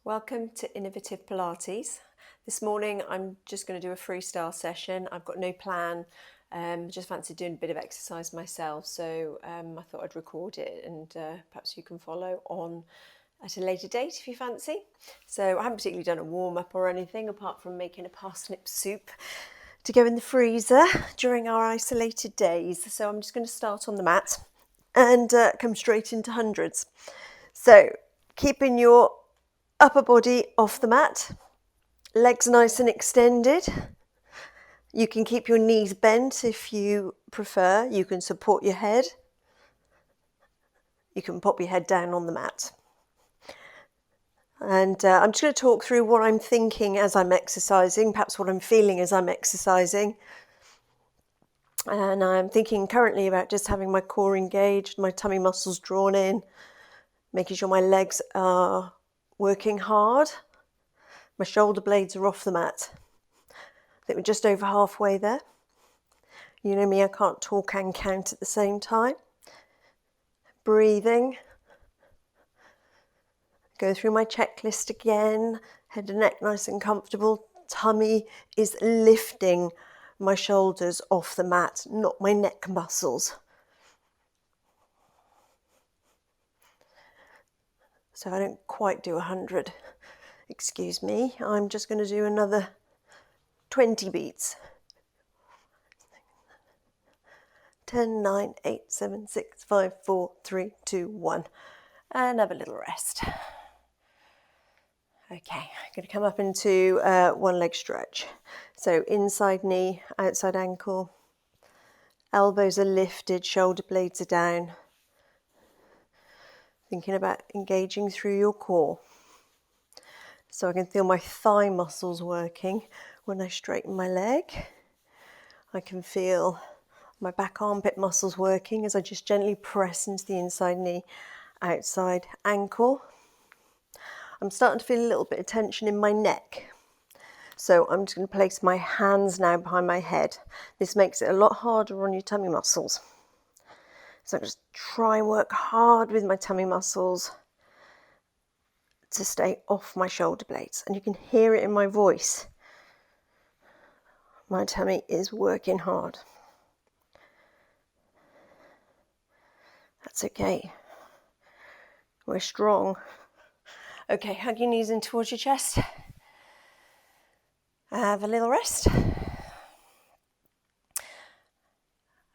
Welcome to Innovative Pilates. This morning I'm just going to do a freestyle session. I've got no plan, just fancy doing a bit of exercise myself, so I thought I'd record it and perhaps you can follow on at a later date if you fancy. So I haven't particularly done a warm-up or anything apart from making a parsnip soup to go in the freezer during our isolated days. So I'm just going to start on the mat and come straight into hundreds. So keeping your upper body off the mat, legs nice and extended. You can keep your knees bent if you prefer. You can support your head. You can pop your head down on the mat. And I'm just going to talk through what I'm thinking as I'm exercising, perhaps what I'm feeling as I'm exercising. And I'm thinking currently about just having my core engaged, my tummy muscles drawn in, making sure my legs are working hard. My shoulder blades are off the mat. I think we're just over halfway there. You know me, I can't talk and count at the same time. Breathing. Go through my checklist again. Head and neck nice and comfortable. Tummy is lifting my shoulders off the mat, not my neck muscles. So I don't quite do 100. Excuse me. I'm just going to do another 20 beats. 10, 9, 8, 7, 6, 5, 4, 3, 2, 1. And have a little rest. Okay, I'm going to come up into one leg stretch. So inside knee, outside ankle. Elbows are lifted, shoulder blades are down. Thinking about engaging through your core. So I can feel my thigh muscles working when I straighten my leg. I can feel my back armpit muscles working as I just gently press into the inside knee, outside ankle. I'm starting to feel a little bit of tension in my neck. So I'm just going to place my hands now behind my head. This makes it a lot harder on your tummy muscles. So I'm just try and work hard with my tummy muscles to stay off my shoulder blades. And you can hear it in my voice. My tummy is working hard. That's okay. We're strong. Okay, hug your knees in towards your chest. Have a little rest.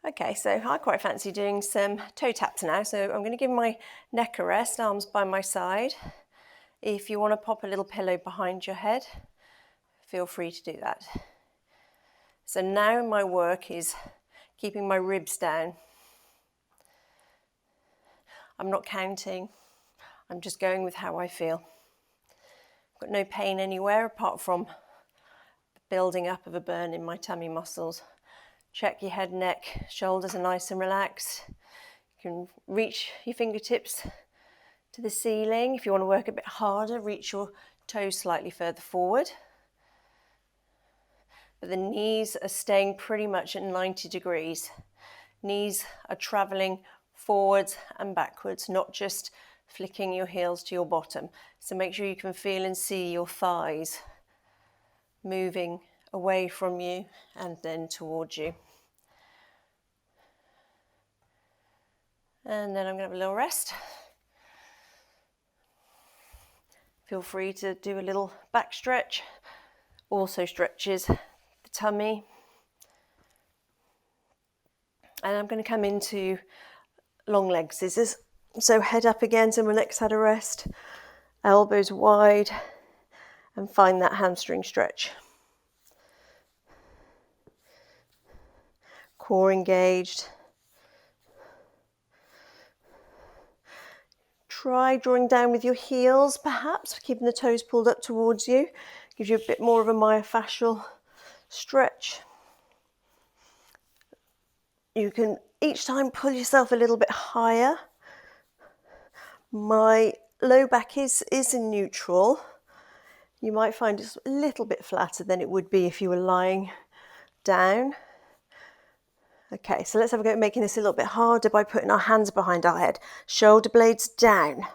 Okay, so I quite fancy doing some toe taps now. So I'm going to give my neck a rest, arms by my side. If you want to pop a little pillow behind your head, feel free to do that. So now my work is keeping my ribs down. I'm not counting. I'm just going with how I feel. I've got no pain anywhere apart from the building up of a burn in my tummy muscles. Check your head, neck, shoulders are nice and relaxed. You can reach your fingertips to the ceiling. If you want to work a bit harder, reach your toes slightly further forward. But the knees are staying pretty much at 90 degrees. Knees are traveling forwards and backwards, not just flicking your heels to your bottom. So make sure you can feel and see your thighs moving away from you and then towards you. And then I'm going to have a little rest. Feel free to do a little back stretch. Also stretches the tummy. And I'm going to come into long leg scissors. So head up again, so my neck's had a rest. Elbows wide. And find that hamstring stretch. Core engaged. Try drawing down with your heels, perhaps, keeping the toes pulled up towards you. Gives you a bit more of a myofascial stretch. You can each time pull yourself a little bit higher. My low back is in neutral. You might find it's a little bit flatter than it would be if you were lying down. Okay, so let's have a go at making this a little bit harder by putting our hands behind our head. Shoulder blades down.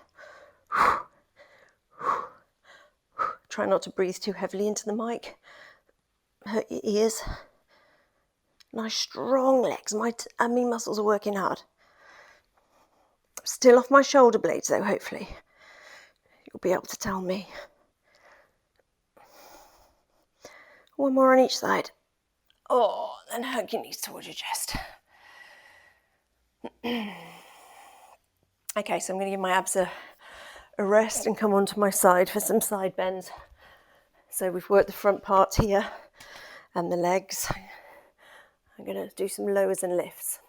Try not to breathe too heavily into the mic. Hurt your ears. Nice strong legs. My tummy muscles are working hard. Still off my shoulder blades though, hopefully. You'll be able to tell me. One more on each side. Oh, then hug your knees towards your chest. Okay, so I'm going to give my abs a rest and come onto my side for some side bends. So we've worked the front part here and the legs. I'm going to do some lowers and lifts.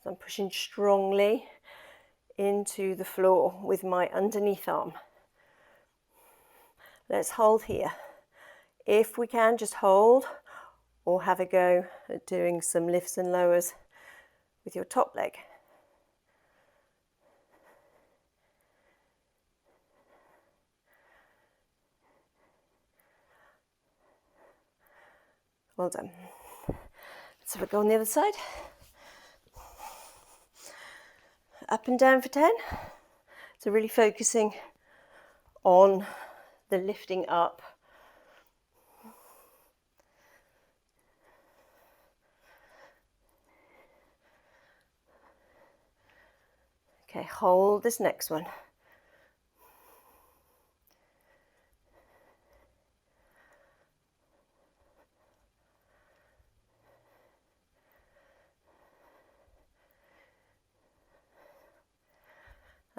So I'm pushing strongly into the floor with my underneath arm. Let's hold here. If we can, just hold or have a go at doing some lifts and lowers with your top leg. Well done. Let's have a go on the other side. Up and down for 10. So really focusing on the lifting up. Okay, hold this next one.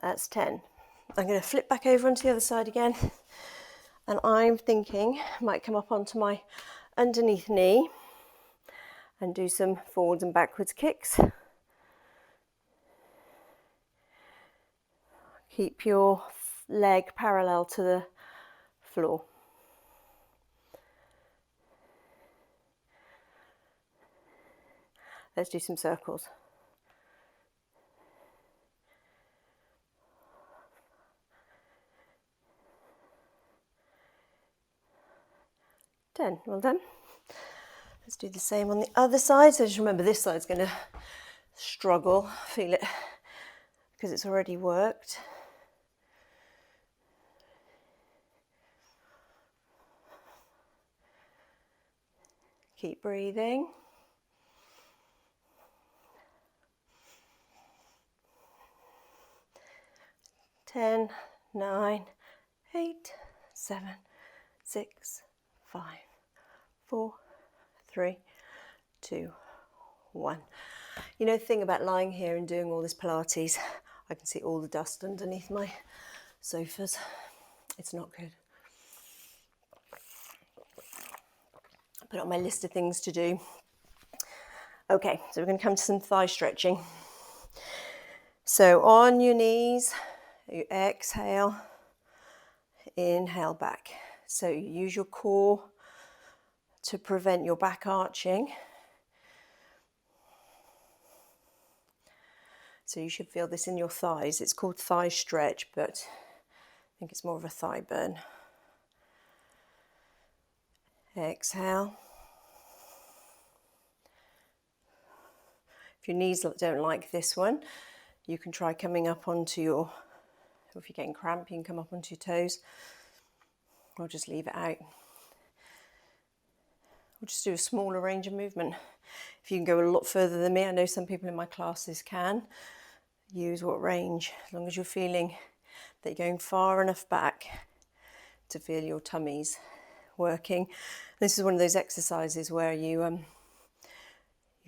That's 10. I'm going to flip back over onto the other side again. And I'm thinking I might come up onto my underneath knee and do some forwards and backwards kicks. Keep your leg parallel to the floor. Let's do some circles. Well done. Let's do the same on the other side. So just remember this side's going to struggle. Feel it because it's already worked. Keep breathing. Ten, 9, 8, 7, 6, 5, 4, 3, 2, 1. You know the thing about lying here and doing all this Pilates, I can see all the dust underneath my sofas. It's not good. Put it on my list of things to do. Okay, so we're going to come to some thigh stretching. So on your knees, you exhale, inhale back. So you use your core to prevent your back arching. So you should feel this in your thighs. It's called thigh stretch, but I think it's more of a thigh burn. Exhale. If your knees don't like this one, you can try coming up onto your, if you're getting cramp, you can come up onto your toes, or just leave it out. We'll just do a smaller range of movement. If you can go a lot further than me, I know some people in my classes can, use what range, as long as you're feeling that you're going far enough back to feel your tummies working. This is one of those exercises where you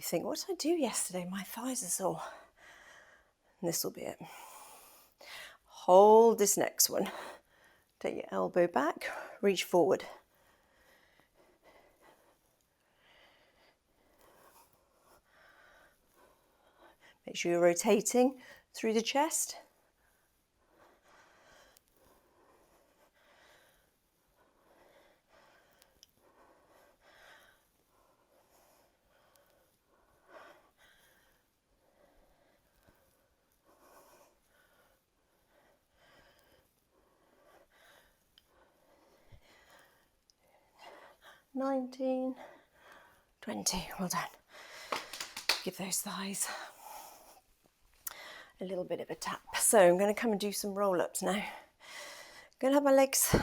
think, what did I do yesterday? My thighs are sore. And this will be it. Hold this next one. Take your elbow back, reach forward. Make sure you're rotating through the chest. $19, $20, well done. Give those thighs a little bit of a tap. So I'm going to come and do some roll-ups now. I'm going to have my legs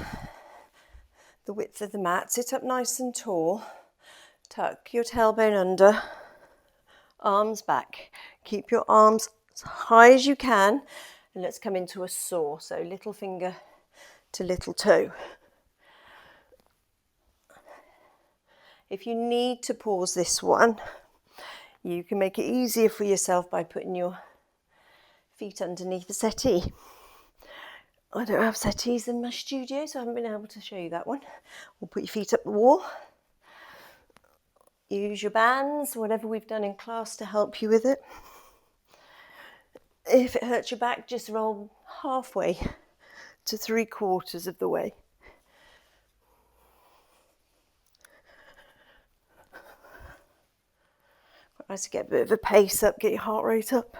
the width of the mat. Sit up nice and tall. Tuck your tailbone under. Arms back. Keep your arms as high as you can. And let's come into a saw. So little finger to little toe. If you need to pause this one, you can make it easier for yourself by putting your feet underneath the settee. I don't have settees in my studio, so I haven't been able to show you that one. We'll put your feet up the wall. Use your bands, whatever we've done in class to help you with it. If it hurts your back, just roll halfway to 3/4 of the way. Nice to get a bit of a pace up, get your heart rate up.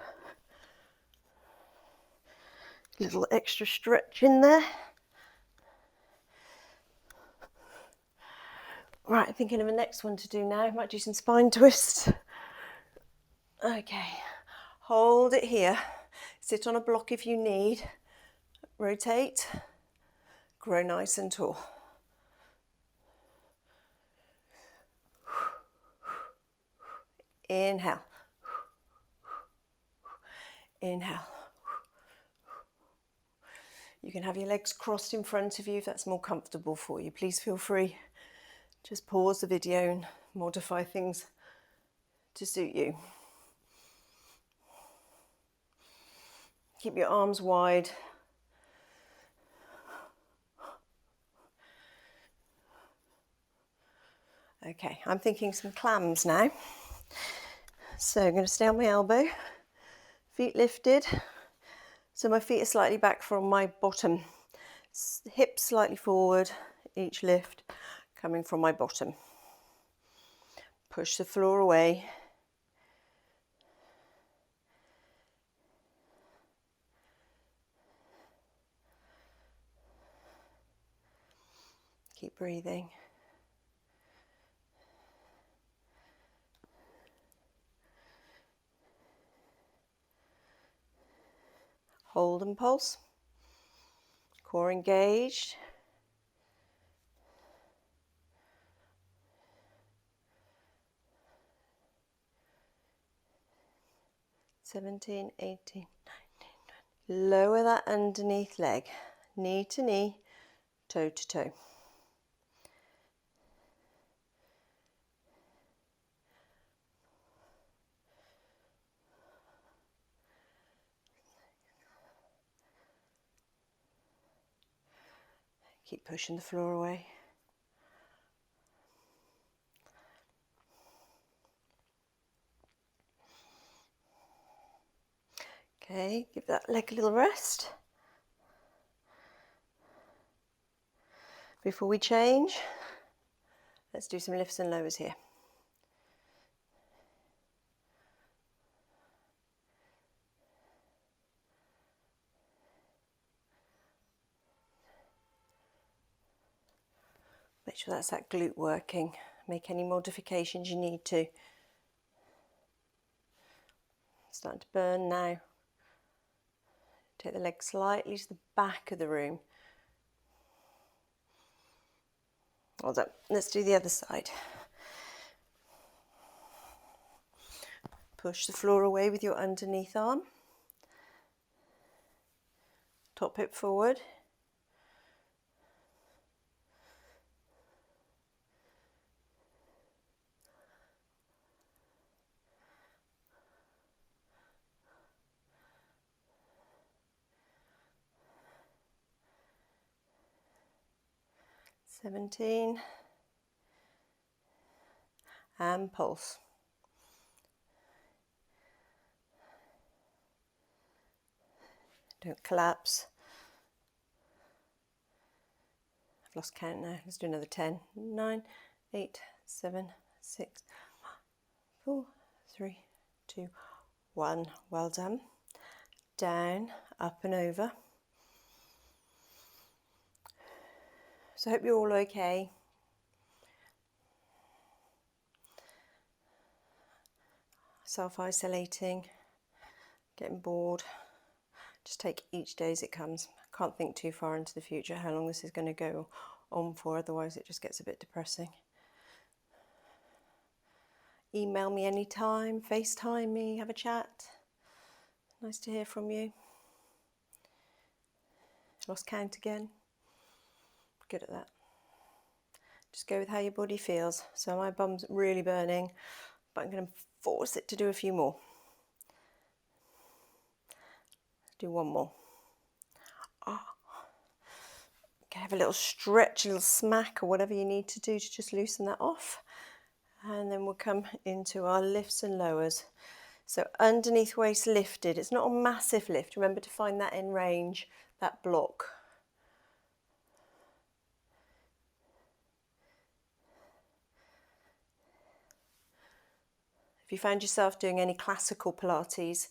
A little extra stretch in there. Right, thinking of the next one to do now. Might do some spine twists. Okay, hold it here. Sit on a block if you need. Rotate. Grow nice and tall. Inhale. Inhale. You can have your legs crossed in front of you if that's more comfortable for you. Please feel free. Just pause the video and modify things to suit you. Keep your arms wide. Okay, I'm thinking some clams now. So I'm going to stay on my elbow, feet lifted. So my feet are slightly back from my bottom. Hips slightly forward, each lift coming from my bottom. Push the floor away. Keep breathing. Hold and pulse. Core engaged. Seventeen, 18, 19. Lower that underneath leg. Knee to knee, toe to toe. Keep pushing the floor away. Okay, give that leg a little rest. Before we change, let's do some lifts and lowers here. Make sure that's that glute working. Make any modifications you need to. Starting to burn now. Take the leg slightly to the back of the room. Well done. Let's do the other side. Push the floor away with your underneath arm. Top hip forward. $17. And pulse. Don't collapse. I've lost count now. Let's do another 10. 9, 8, 7, 6, 5, 4, 3, 2, 1. Well done. Down, up and over. So I hope you're all okay. Self-isolating, getting bored. just take each day as it comes. I can't think too far into the future how long this is going to go on for, otherwise it just gets a bit depressing. Email me anytime, FaceTime me, have a chat. Nice to hear from you. Lost count again. Good at that. Just go with how your body feels. So my bum's really burning, but I'm going to force it to do a few more. Do one more. Okay, have a little stretch, a little smack, or whatever you need to do to just loosen that off. And then we'll come into our lifts and lowers. So underneath waist lifted. It's not a massive lift. Remember to find that in range, that block. If you find yourself doing any classical Pilates,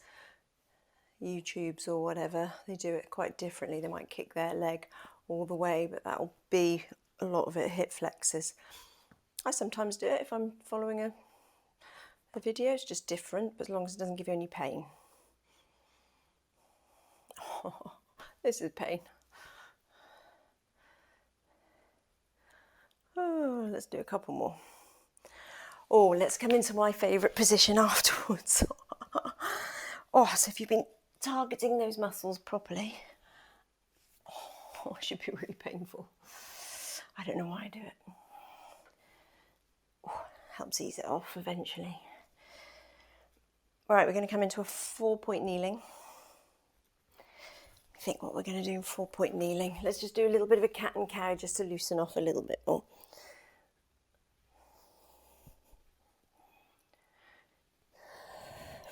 YouTubes or whatever, they do it quite differently. They might kick their leg all the way, but that'll be a lot of it hip flexes. I sometimes do it if I'm following a video. It's just different, but as long as it doesn't give you any pain. Oh, this is pain. Oh, let's do a couple more. Oh, let's come into my favourite position afterwards. Oh, so if you've been targeting those muscles properly, oh, it should be really painful. I don't know why I do it. Oh, helps ease it off eventually. All right, we're going to come into a 4-point kneeling. I think what we're going to do in 4-point kneeling. Let's just do a little bit of a cat and cow just to loosen off a little bit more.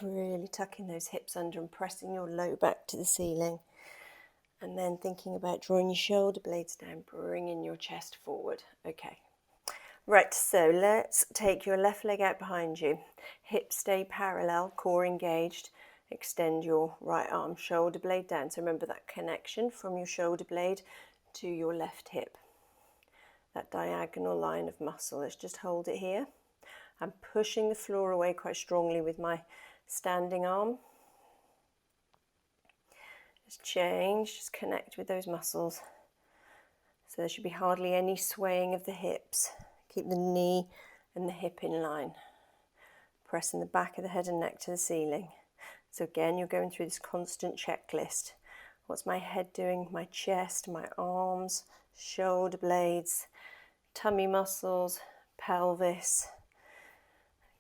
Really tucking those hips under and pressing your low back to the ceiling. And then thinking about drawing your shoulder blades down, bringing your chest forward. Okay. Right, so let's take your left leg out behind you. Hips stay parallel, core engaged. Extend your right arm, shoulder blade down. So remember that connection from your shoulder blade to your left hip. That diagonal line of muscle. Let's just hold it here. I'm pushing the floor away quite strongly with my standing arm. Just change, just connect with those muscles. So there should be hardly any swaying of the hips. Keep the knee and the hip in line. Pressing the back of the head and neck to the ceiling. So again, you're going through this constant checklist. What's my head doing? My chest, my arms, shoulder blades, tummy muscles, pelvis.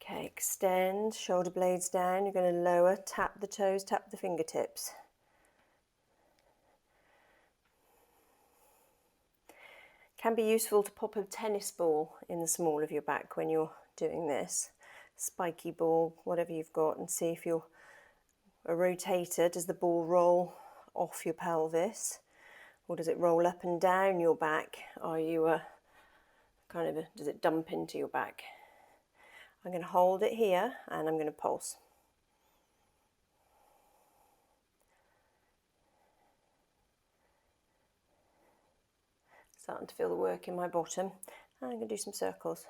Okay, extend, shoulder blades down. You're going to lower, tap the toes, tap the fingertips. Can be useful to pop a tennis ball in the small of your back when you're doing this. Spiky ball, whatever you've got, and see if you're a rotator. Does the ball roll off your pelvis? Or does it roll up and down your back? Are you does it dump into your back? I'm going to hold it here and I'm going to pulse. Starting to feel the work in my bottom. And I'm going to do some circles.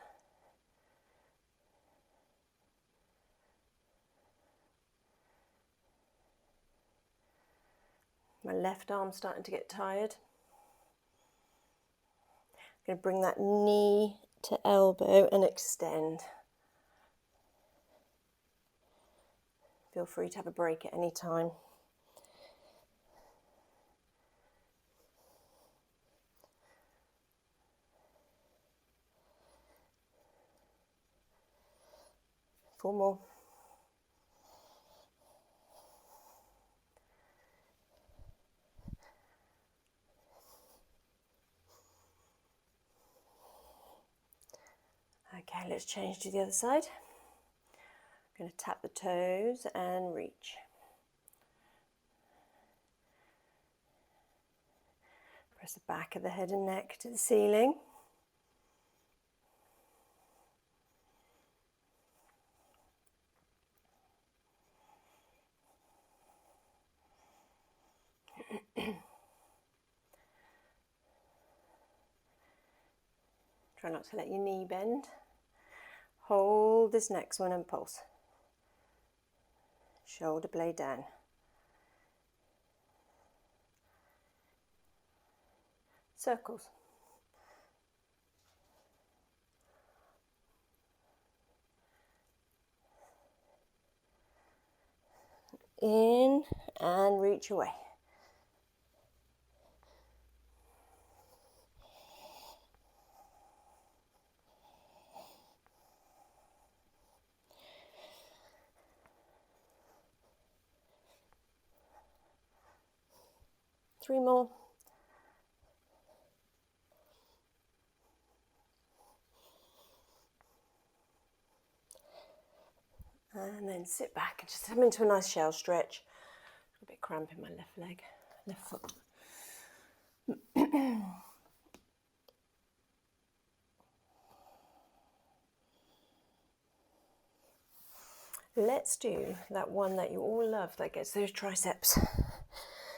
My left arm's starting to get tired. I'm going to bring that knee to elbow and extend. Feel free to have a break at any time. Four more. Okay, let's change to the other side. I'm going to tap the toes and reach. Press the back of the head and neck to the ceiling. Try not to let your knee bend. Hold this next one and pulse. Shoulder blade down. circles. In and reach away. Three more. And then sit back and just come into a nice shell stretch. A bit cramp in my left leg, left foot. Let's do that one that you all love that gets those triceps.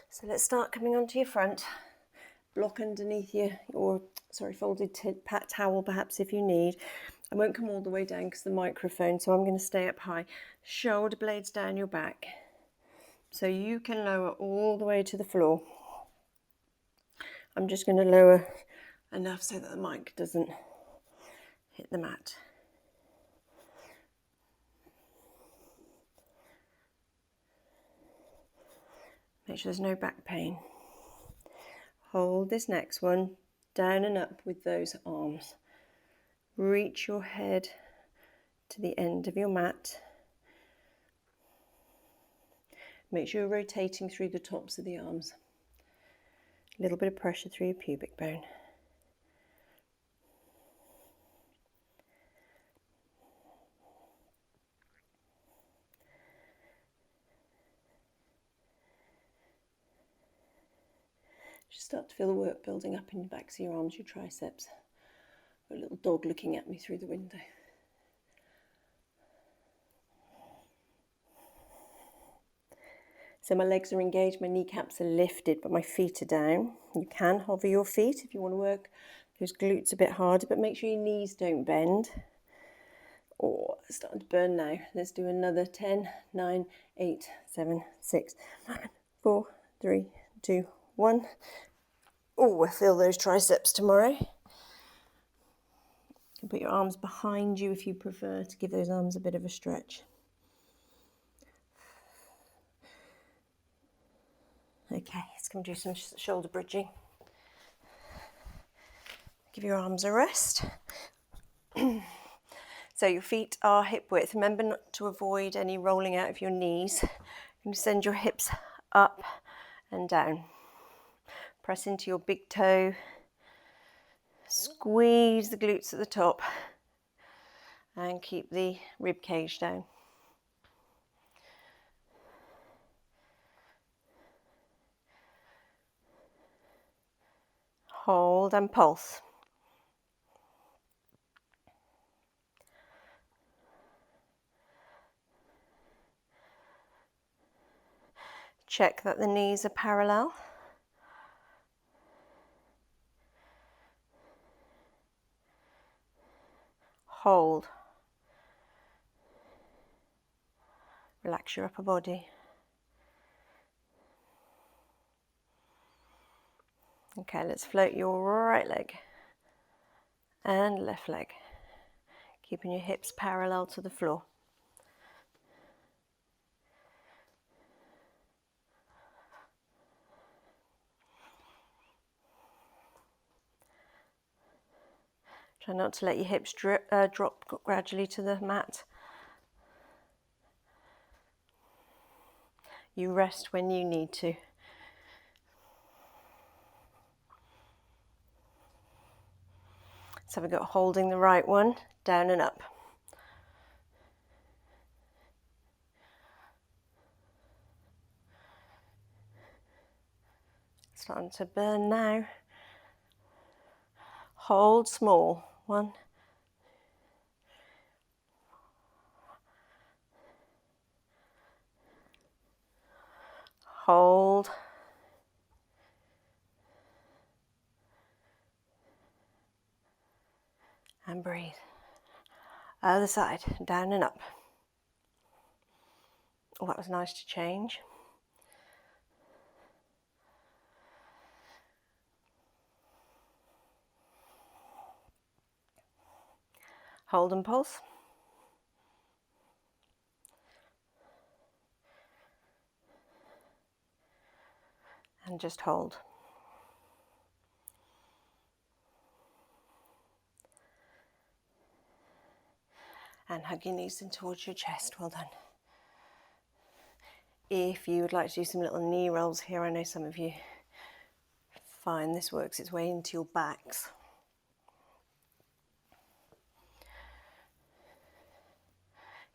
So let's start coming onto your front. Block underneath folded towel perhaps if you need. I won't come all the way down because the microphone, so I'm going to stay up high. Shoulder blades down your back. So you can lower all the way to the floor. I'm just going to lower enough so that the mic doesn't hit the mat. Make sure there's no back pain. Hold this next one down and up with those arms. Reach your head to the end of your mat. Make sure you're rotating through the tops of the arms. A little bit of pressure through your pubic bone. Just start to feel the work building up in the backs of your arms, your triceps. Got a little dog looking at me through the window. So my legs are engaged, my kneecaps are lifted, but my feet are down. You can hover your feet if you want to work those glutes a bit harder, but make sure your knees don't bend. Oh, it's starting to burn now. Let's do another 10, 9, 8, 7, 6, 5, 4, 3, 2, 1. Oh, I feel those triceps tomorrow. You can put your arms behind you if you prefer to give those arms a bit of a stretch. Okay, let's come do some shoulder bridging. Give your arms a rest. So your feet are hip width. Remember not to avoid any rolling out of your knees. You send your hips up and down. Press into your big toe. Squeeze the glutes at the top and keep the rib cage down. Hold and pulse. Check that the knees are parallel. Hold. Relax your upper body. Okay, let's float your right leg and left leg, keeping your hips parallel to the floor. Try not to let your hips drop gradually to the mat. You rest when you need to. So we've got holding the right one, down and up. Starting to burn now. Hold small. 1, hold, and breathe. Other side, down and up. Oh, that was nice to change. Hold and pulse. And just hold. And hug your knees in towards your chest. Well done. If you would like to do some little knee rolls here, I know some of you find this works its way into your backs.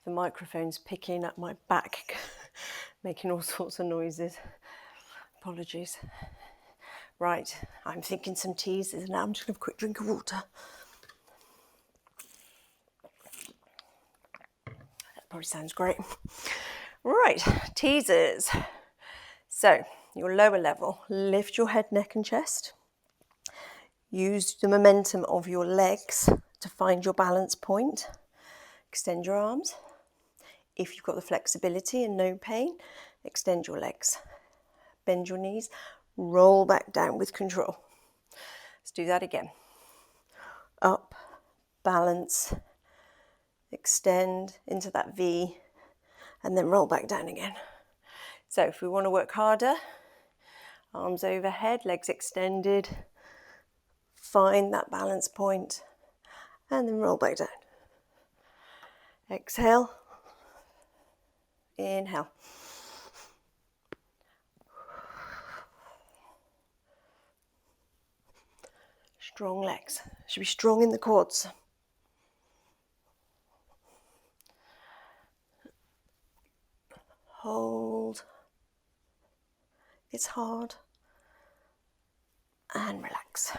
The microphone's picking up my back, making all sorts of noises. Apologies. Right, I'm thinking some teasers now. I'm just going to have a quick drink of water. That probably sounds great. Right, teasers. So, your lower level, lift your head, neck and chest. Use the momentum of your legs to find your balance point. Extend your arms. If you've got the flexibility and no pain, extend your legs. Bend your knees, roll back down with control. Let's do that again. Up, balance, extend into that V, and then roll back down again. So if we want to work harder, arms overhead, legs extended, find that balance point, and then roll back down. Exhale, inhale. Strong legs, should be strong in the quads. Hold. It's hard. And relax.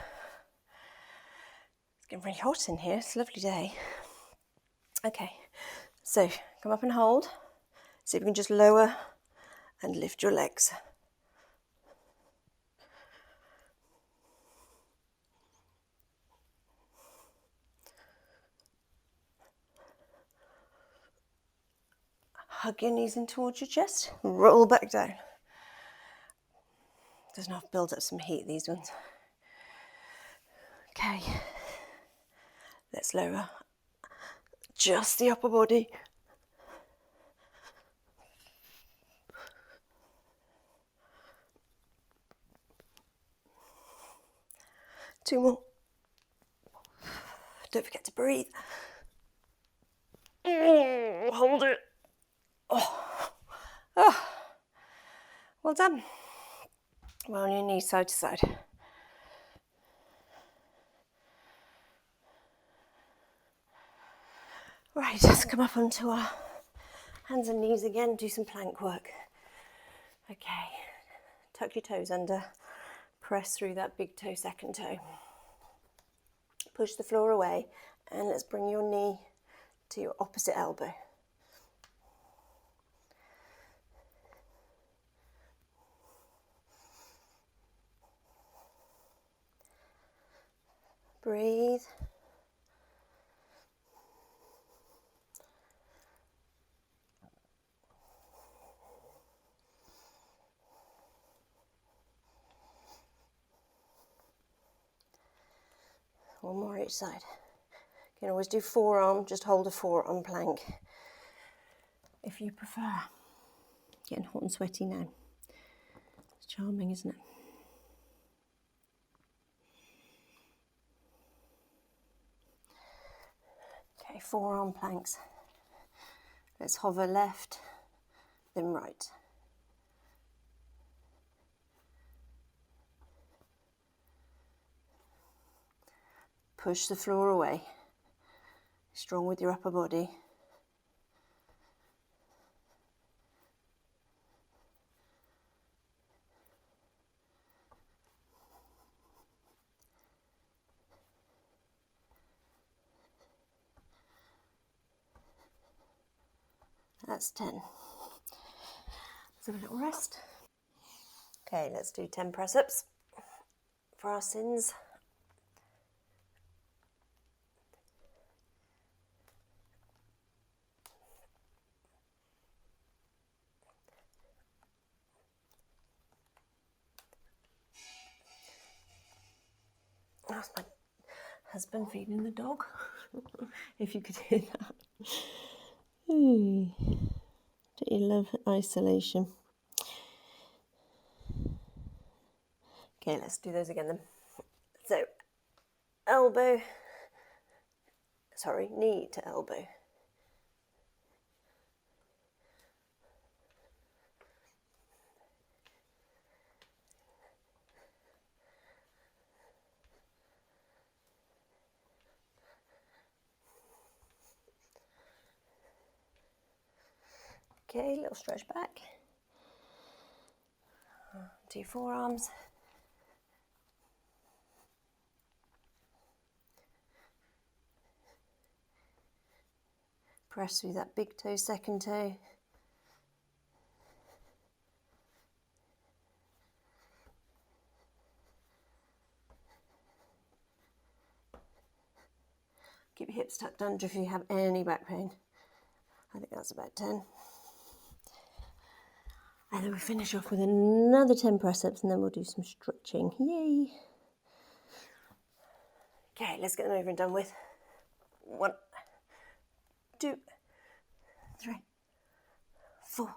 It's getting really hot in here. It's a lovely day. Okay, so come up and hold. See if you can just lower and lift your legs. Hug your knees in towards your chest. Roll back down. Doesn't have to build up some heat, these ones. Okay, let's lower just the upper body. Two more. Don't forget to breathe. Hold it. Oh. Well done. Well on your knees side to side. Right, let's come up onto our hands and knees again, do some plank work. Okay, tuck your toes under, press through that big toe, second toe. Push the floor away, and let's bring your knee to your opposite elbow. Breathe. One more each side. You can always do forearm, just hold a forearm plank if you prefer. Getting hot and sweaty now. It's charming, isn't it? Okay, forearm planks. Let's hover left, then right. Push the floor away. Strong with your upper body. That's 10. Let's have a little rest. Okay, let's do 10 press-ups for our sins. That's my husband feeding the dog. if you could hear that. Ooh. Don't you love isolation? Okay, let's do those again then. So, knee to elbow. Okay, little stretch back. Do your forearms. Press through that big toe, second toe. Keep your hips tucked under if you have any back pain. I think that's about 10. And then we finish off with another 10 press-ups and then we'll do some stretching. Yay! Okay, let's get them over and done with. 1, 2, 3, 4, 5.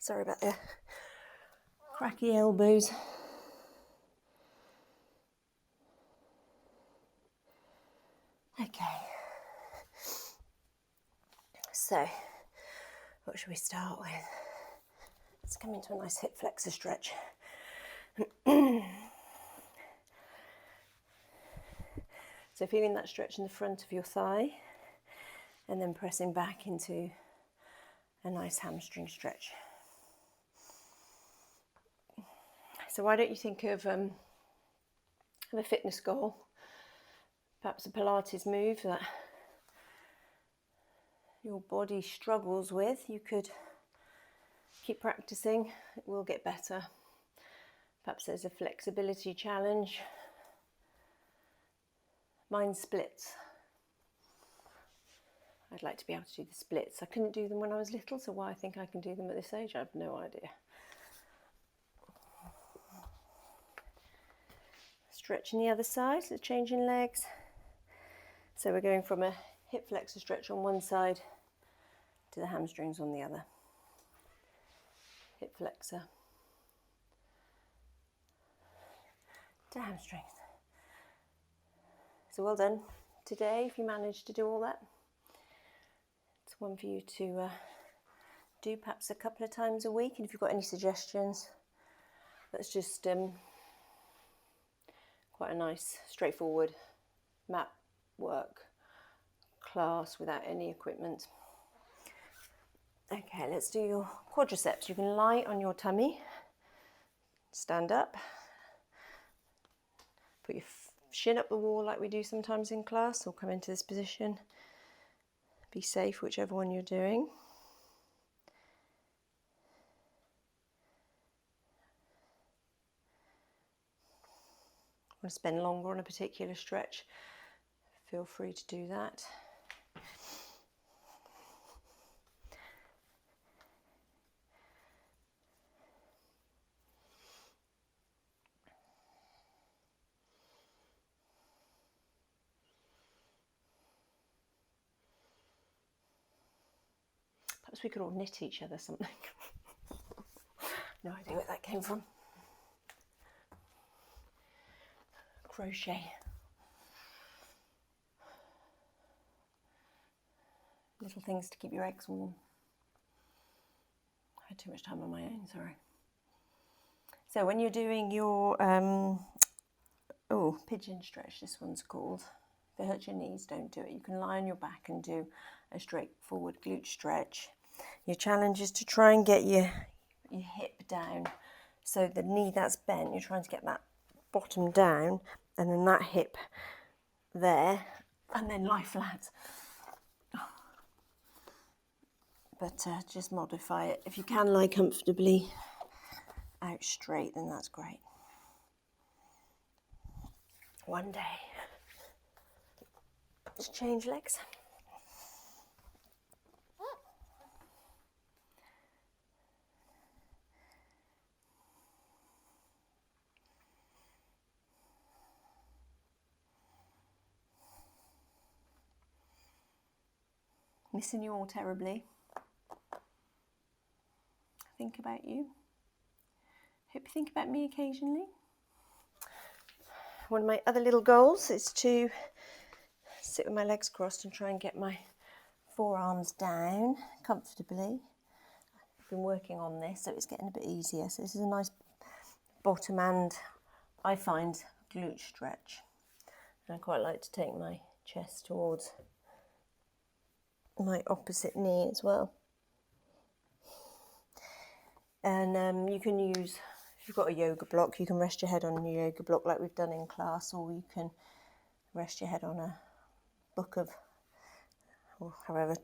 Sorry about the cracky elbows. Okay. So, what should we start with? Let's come into a nice hip flexor stretch. So feeling that stretch in the front of your thigh and then pressing back into a nice hamstring stretch. So why don't you think of a fitness goal, perhaps a Pilates move that your body struggles with. You could keep practicing, it will get better. Perhaps there's a flexibility challenge. Mine splits. I'd like to be able to do the splits. I couldn't do them when I was little, so why I think I can do them at this age, I have no idea. Stretching the other side, so changing legs. So we're going from a hip flexor stretch on one side to the hamstrings on the other. Hip flexor to hamstrings. So well done today if you managed to do all that. It's one for you to do perhaps a couple of times a week, and if you've got any suggestions, that's just quite a nice straightforward mat work class without any equipment. Okay, let's do your quadriceps. You can lie on your tummy, stand up, put your shin up the wall like we do sometimes in class, or come into this position. Be safe, whichever one you're doing. Want to spend longer on a particular stretch, feel free to do that. Perhaps we could all knit each other something. No idea where that came from. Crochet. Little things to keep your eggs warm. I had too much time on my own, sorry. So when you're doing your pigeon stretch, this one's called. If it hurts your knees, don't do it. You can lie on your back and do a straightforward glute stretch. Your challenge is to try and get your hip down. So the knee that's bent, you're trying to get that bottom down, and then that hip there, and then lie flat. But just modify it. If you can lie comfortably out straight, then that's great. One day. Let's change legs. Missing you all terribly. Think about you. Hope you think about me occasionally. One of my other little goals is to sit with my legs crossed and try and get my forearms down comfortably. I've been working on this, so it's getting a bit easier. So this is a nice bottom and, I find, glute stretch. And I quite like to take my chest towards my opposite knee as well. And you can use, if you've got a yoga block, you can rest your head on your yoga block like we've done in class, or you can rest your head on a book of, or however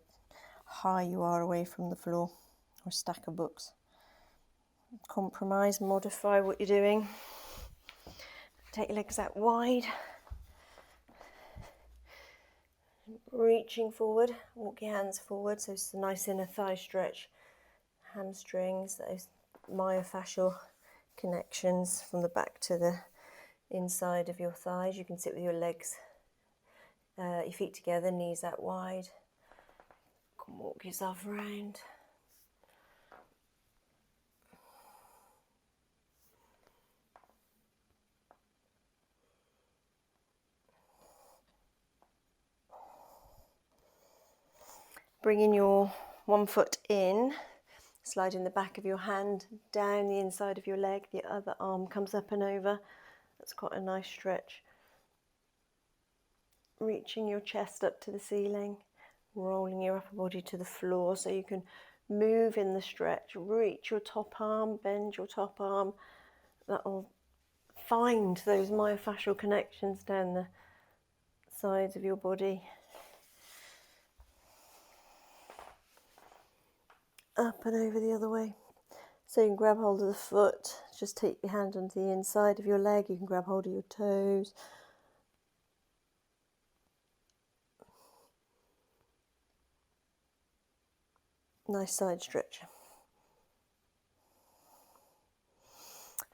high you are away from the floor, or a stack of books. Compromise, modify what you're doing. Take your legs out wide. Reaching forward, walk your hands forward, so it's a nice inner thigh stretch. Hamstrings, those myofascial connections from the back to the inside of your thighs. You can sit with your legs, your feet together, knees out wide. Come walk yourself around. Bringing your one foot in, sliding the back of your hand down the inside of your leg, the other arm comes up and over. That's quite a nice stretch. Reaching your chest up to the ceiling, rolling your upper body to the floor so you can move in the stretch. Reach your top arm, bend your top arm. That'll find those myofascial connections down the sides of your body. Up and over the other way. So you can grab hold of the foot, just take your hand onto the inside of your leg, you can grab hold of your toes. Nice side stretch.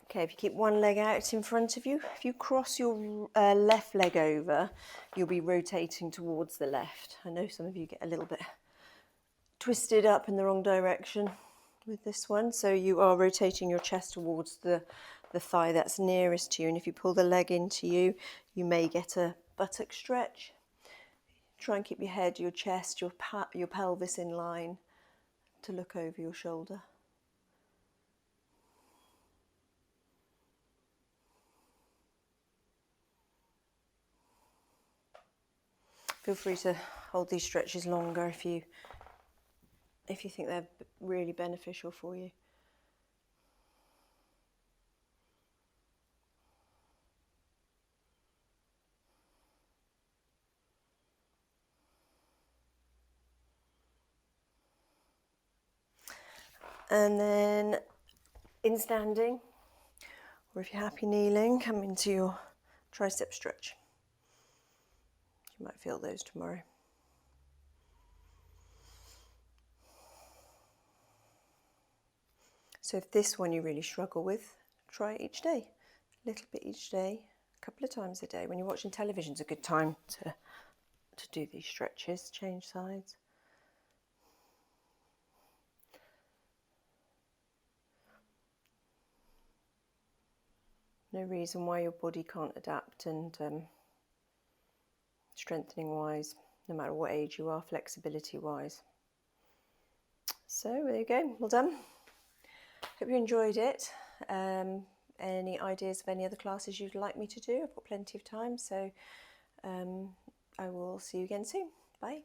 Okay, if you keep one leg out in front of you, if you cross your left leg over, you'll be rotating towards the left. I know some of you get a little bit twisted up in the wrong direction with this one, so you are rotating your chest towards the thigh that's nearest to you, and if you pull the leg into you, you may get a buttock stretch. Try and keep your head, your chest, your pelvis in line to look over your shoulder. Feel free to hold these stretches longer if you think they're really beneficial for you. And then in standing, or if you're happy kneeling, come into your tricep stretch. You might feel those tomorrow. So if this one you really struggle with, try it each day. A little bit each day, a couple of times a day. When you're watching television, it's a good time to do these stretches, change sides. No reason why your body can't adapt, and strengthening wise, no matter what age you are, flexibility wise. So there you go, well done. Hope you enjoyed it. Any ideas of any other classes you'd like me to do? I've got plenty of time, so I will see you again soon. Bye.